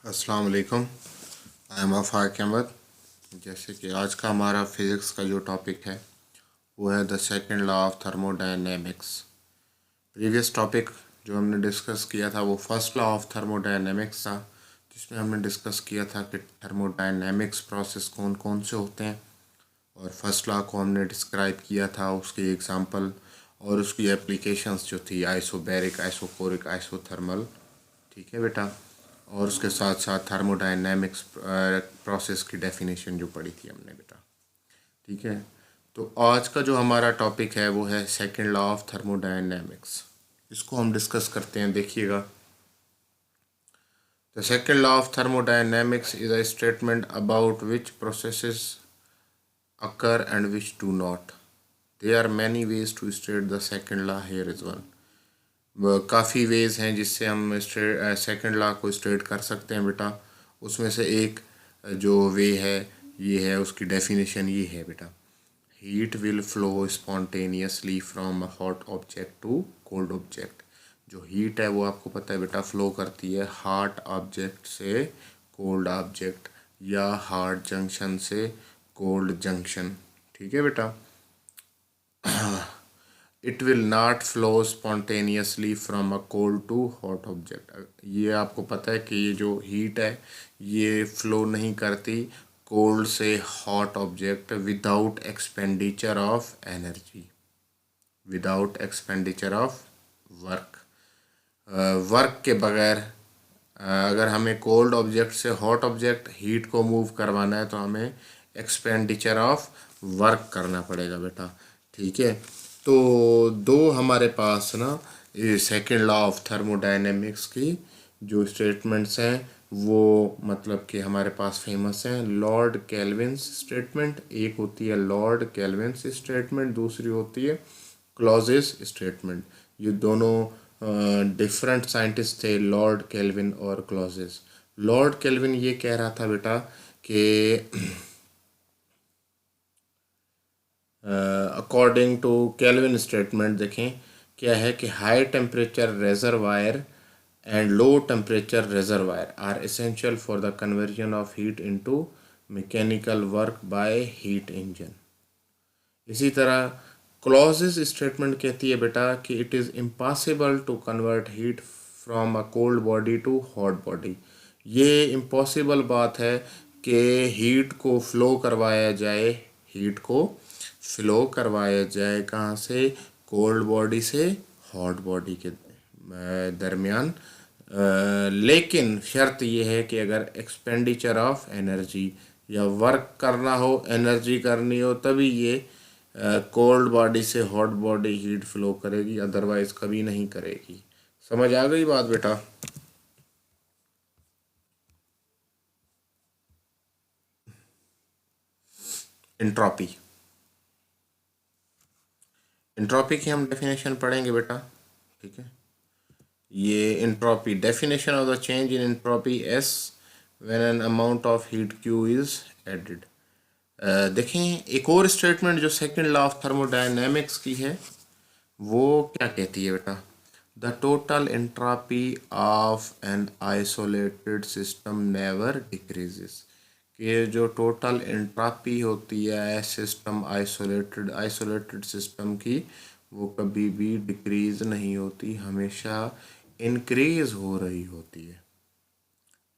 अस्सलाम वालेकुम। I am आफाक अहमद। जैसे कि आज का हमारा फिज़िक्स का जो टॉपिक है वो है the second law of thermodynamics. Previous topic जो हमने डिस्कस किया था वो फर्स्ट लॉ ऑफ थर्मोडायनेमिक्स था, जिसमें हमने डिस्कस किया था कि थर्मोडायनेमिक्स प्रोसेस कौन कौन से होते हैं, और फर्स्ट लॉ को हमने डिस्क्राइब किया था, उसकी एग्जांपल और उसकी एप्लीकेशंस जो थी आइसोबैरिक, आइसोकोरिक, आइसोथर्मल। ठीक है बेटा। और उसके साथ साथ थर्मोडायनेमिक्स प्रोसेस की डेफिनेशन जो पढ़ी थी हमने बेटा। ठीक है। तो आज का जो हमारा टॉपिक है वो है सेकंड लॉ ऑफ थर्मोडायनेमिक्स। इसको हम डिस्कस करते हैं। देखिएगा, the second law of thermodynamics is a statement about which processes occur and which do not. There are many ways to state the second law. Here is one. काफ़ी ways हैं जिससे हम second law को state कर सकते हैं बेटा। उसमें से एक जो वे है ये है, उसकी डेफिनेशन ये है बेटा, heat will flow spontaneously from a hot object to cold object. जो हीट है वो आपको पता है बेटा फ्लो करती है हॉट ऑब्जेक्ट से कोल्ड ऑब्जेक्ट या हॉट जंक्शन से कोल्ड जंक्शन। ठीक है बेटा। It will not flow spontaneously from a cold to hot object. ये आपको पता है कि ये जो हीट है ये फ्लो नहीं करती कोल्ड से hot object without expenditure of energy, without expenditure of work. Work के बगैर अगर हमें कोल्ड ऑब्जेक्ट से हॉट ऑब्जेक्ट हीट को मूव करवाना है तो हमें एक्सपेंडिचर ऑफ वर्क करना पड़ेगा बेटा। ठीक है। तो दो हमारे पास ना ये सेकेंड लॉ ऑफ थर्मोडायनेमिक्स की जो स्टेटमेंट्स हैं वो मतलब कि हमारे पास फेमस हैं। लॉर्ड केल्विन्स स्टेटमेंट एक होती है, लॉर्ड केल्विन्स स्टेटमेंट दूसरी होती है क्लॉजेस स्टेटमेंट। ये दोनों डिफरेंट साइंटिस्ट थे, लॉर्ड केल्विन और क्लॉजेस। लॉर्ड केल्विन ये कह रहा था बेटा कि अकॉर्डिंग टू केल्विन स्टेटमेंट देखें क्या है कि high temperature reservoir and low temperature reservoir are essential for the conversion of heat into mechanical work by heat engine. इसी तरह क्लॉजेस स्टेटमेंट कहती है बेटा कि it is impossible to convert heat from a cold body to hot body. ये impossible बात है कि हीट को फ्लो करवाया जाए, हीट को फ्लो करवाया जाए कहाँ से, कोल्ड बॉडी से हॉट बॉडी के दरमियान। लेकिन शर्त यह है कि अगर एक्सपेंडिचर ऑफ एनर्जी या वर्क करना हो, एनर्जी करनी हो, तभी ये कोल्ड बॉडी से हॉट बॉडी हीट फ्लो करेगी, अदरवाइज कभी नहीं करेगी। समझ आ गई बात बेटा। इंट्रॉपी, इंट्रॉपी की हम डेफिनेशन पढ़ेंगे बेटा। ठीक है। ये entropy definition of the change in entropy S when an amount of heat Q is added. देखें एक और स्टेटमेंट जो सेकंड लॉ ऑफ थर्मोडायनेमिक्स की है वो क्या कहती है बेटा, the total entropy of an isolated system never decreases. कि जो टोटल एंट्रोपी होती है सिस्टम आइसोलेटेड आइसोलेटेड सिस्टम की वो कभी भी डिक्रीज नहीं होती, हमेशा इंक्रीज हो रही होती है।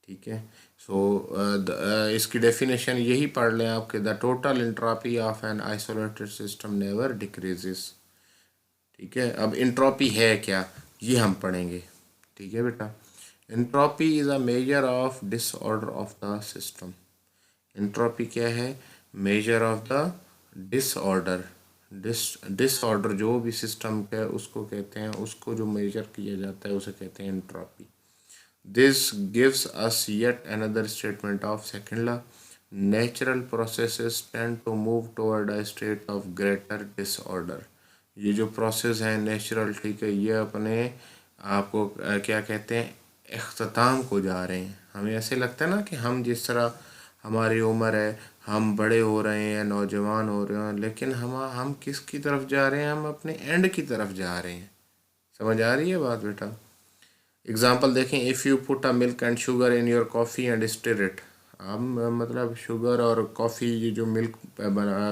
ठीक है। सो इसकी डेफिनेशन यही पढ़ लें आपके, the total entropy of an isolated system never decreases. ठीक है। अब इंट्रोपी है क्या ये हम पढ़ेंगे। ठीक है बेटा। Entropy is a measure of disorder of the system. Entropy क्या है, measure of the disorder. Disorder जो भी सिस्टम का है उसको कहते हैं, उसको जो मेजर किया जाता है उसे कहते हैं entropy. This gives us yet another statement of second law. Natural processes tend to move toward a state of greater disorder. ये जो प्रोसेस है नेचुरल, ठीक है, ये अपने आपको क्या कहते हैं, इख्तिताम को जा रहे हैं। हमें ऐसे लगता है ना कि हम जिस तरह हमारी उम्र है, हम बड़े हो रहे हैं, नौजवान हो रहे हैं, लेकिन हम किस की तरफ जा रहे हैं, हम अपने एंड की तरफ जा रहे हैं। समझ आ रही है बात बेटा। एग्जाम्पल देखें, if you put a milk and sugar in your coffee and stir it. हम मतलब शुगर और कॉफ़ी, ये जो मिल्क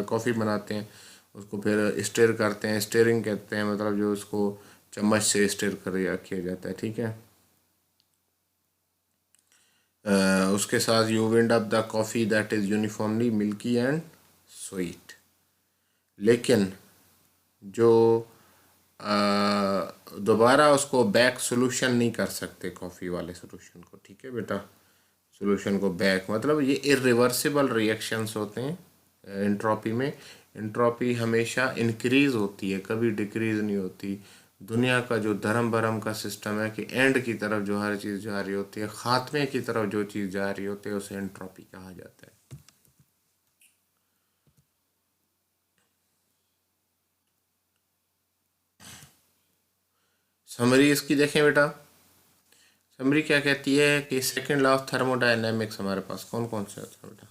कॉफ़ी बनाते हैं उसको फिर स्टिर करते हैं, स्टिरिंग कहते हैं, मतलब जो उसको चम्मच से स्टिर कर किया जाता है, ठीक है। उसके साथ you wind up the coffee that is uniformly milky and sweet. लेकिन जो दोबारा उसको बैक सोल्यूशन नहीं कर सकते कॉफ़ी वाले सोल्यूशन को, ठीक है बेटा। सोल्यूशन को बैक मतलब ये इरिवर्सिबल रिएक्शंस होते हैं एंट्रोपी में। एंट्रोपी हमेशा इंक्रीज़ होती है, कभी डिक्रीज़ नहीं होती। दुनिया का जो धर्म भरम का सिस्टम है कि एंड की तरफ जो हर चीज़ जा रही होती है, ख़ात्मे की तरफ जो चीज़ जा रही होती है, उसे एंट्रोपी कहा जाता है। समरी इसकी देखें बेटा। समरी क्या कहती है कि सेकंड लॉ ऑफ थर्मोडायनेमिक्स हमारे पास कौन कौन से होते हैं बेटा।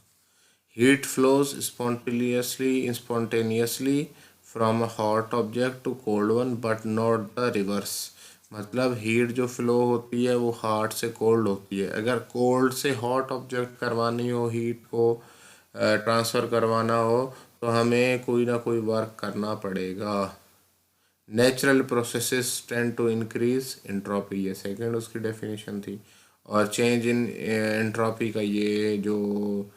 Heat flows spontaneously from a hot object to cold one but not the reverse. मतलब हीट जो फ्लो होती है वो हॉट से कोल्ड होती है। अगर कोल्ड से हॉट ऑब्जेक्ट करवानी हो, हीट को ट्रांसफ़र करवाना हो, तो हमें कोई ना कोई वर्क करना पड़ेगा। Natural processes tend to increase entropy, ये सेकंड उसकी डेफिनेशन थी। और चेंज इन एंट्रोपी का ये जो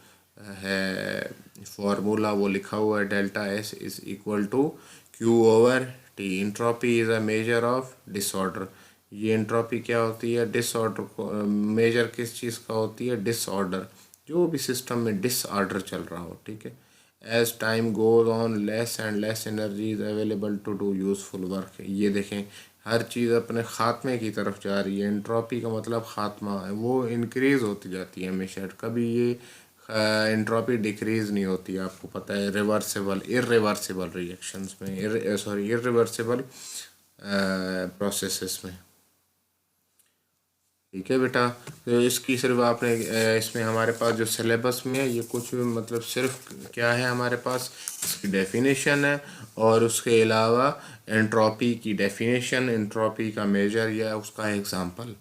है फॉर्मूला वो लिखा हुआ है, delta S is equal to Q over T. Entropy is a measure of disorder. ये एंट्रोपी क्या होती है, डिसऑर्डर को मेजर किस चीज़ का होती है, डिसऑर्डर, जो भी सिस्टम में डिसऑर्डर चल रहा हो, ठीक है। As time goes on less and less energy is available to do useful work. ये देखें हर चीज़ अपने ख़ात्मे की तरफ जा रही है। एंट्रोपी का मतलब ख़ात्मा है, वो इंक्रीज़ होती जाती है हमेशा, कभी ये एंट्रोपी डिक्रीज़ नहीं होती। आपको पता है रिवर्सिबल इरिवर्सिबल रिएक्शंस में, इरिवर्सिबल प्रोसेसेस में, ठीक है बेटा। तो इसकी सिर्फ आपने इसमें हमारे पास जो सिलेबस में है ये कुछ मतलब सिर्फ क्या है हमारे पास, इसकी डेफिनेशन है और उसके अलावा एंट्रोपी की डेफिनेशन, एंट्रोपी का मेजर या उसका एग्जांपल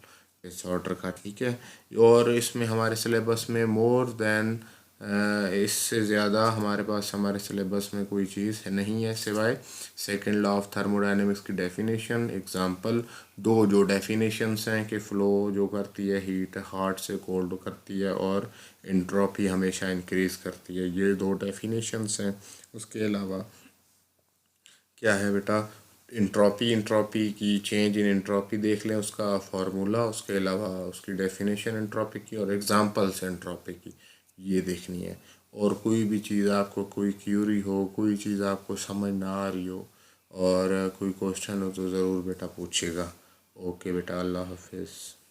डिसऑर्डर का, ठीक है। और इसमें हमारे सिलेबस में मोर देन इससे ज़्यादा हमारे पास हमारे सिलेबस में कोई चीज़ नहीं है सिवाय सेकंड लॉ ऑफ थर्मोडायनेमिक्स की डेफिनेशन, एग्जांपल। दो जो डेफिनेशंस हैं कि फ़्लो जो करती है हीट हॉट से कोल्ड करती है और एंट्रोपी हमेशा इंक्रीज़ करती है, ये दो डेफिनेशंस हैं। उसके अलावा क्या है बेटा, इंट्रोपी की चेंज इन इंट्रोपी देख लें, उसका फार्मूला, उसके अलावा उसकी डेफिनेशन एंट्रोपी की और एग्जांपल्स एंट्रोपी की, ये देखनी है। और कोई भी चीज़ आपको कोई क्यूरी हो, कोई चीज़ आपको समझ ना आ रही हो और कोई क्वेश्चन हो तो ज़रूर बेटा पूछिएगा। ओके बेटा, अल्लाह हाफिज़।